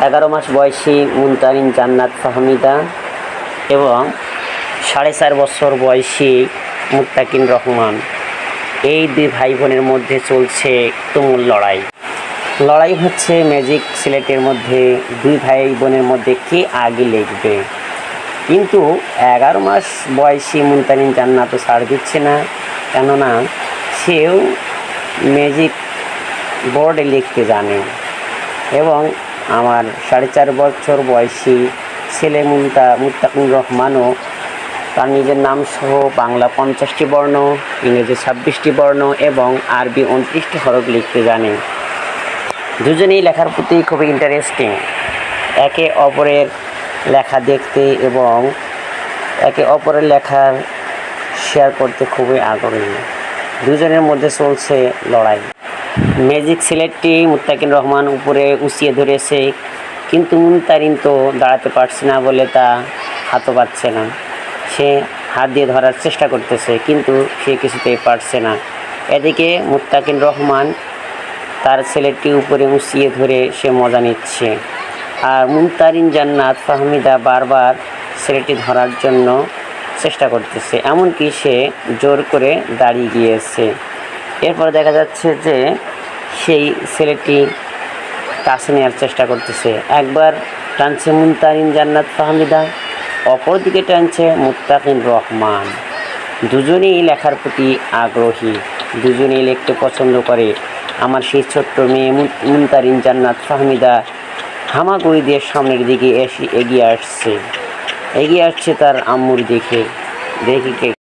11 মাস বয়সী মুনতারিন জান্নাত ফাহমিদা এবং 4.5 বছর বয়সী মুত্তাকিন রহমান, এই দুই ভাই বোনের মধ্যে চলছে তুমুল লড়াই হচ্ছে ম্যাজিক সিলেটের মধ্যে দুই ভাই বোনের মধ্যে কে আগে লিখবে। কিন্তু 11 মাস বয়সী মুনতারিন জান্নাতও ছাড় দিচ্ছে না, কেননা সেও ম্যাজিক বোর্ডে লিখতে জানে। এবং আমার 4.5 বছর বয়সী ছেলে মুত্তাকিন রহমানও তার নিজের নাম সহ বাংলা 50টি বর্ণ, ইংরেজি 26টি বর্ণ এবং আরবি 29টি হরফ লিখতে জানে। দুজনেই লেখার প্রতি খুবই ইন্টারেস্টিং, একে অপরের লেখা দেখতে এবং একে অপরের লেখার শেয়ার করতে খুবই আগ্রহী। দুজনের মধ্যে চলছে লড়াই। ম্যাজিক সিলেটটি মুত্তাকিন রহমান উপরে উঁচিয়ে ধরেছে, কিন্তু মুনতারিন তো দাঁড়াতে পারছে না বলে তা হাতও পাচ্ছে না। সে হাত দিয়ে ধরার চেষ্টা করতেছে, কিন্তু সে কিছুতেই পারছে না। এদিকে মুত্তাকিন রহমান তার ছেলেটি উপরে উঁচিয়ে ধরে সে মজা নিচ্ছে, আর মুনতারিন জান্নাত ফাহমিদা বারবার ছেলেটি ধরার জন্য চেষ্টা করতেছে, এমনকি সে জোর করে দাঁড়িয়ে গিয়েছে। এরপর দেখা যাচ্ছে যে সেই ছেলেটি কাছে নেওয়ার চেষ্টা করতেছে। একবার টানছে মুনতারিন জান্নাত ফাহমিদা, অপরদিকে টানছে মুত্তাকিন রহমান। দুজনেই লেখার প্রতি আগ্রহী, দুজনেই লিখতে পছন্দ করে। আমার সেই ছোট্ট মেয়ে মুনতারিন জান্নাত ফাহমিদা হামাগুড়ি দিয়ে সামনের দিকে এগিয়ে আসছে তার আম্মুর দেখে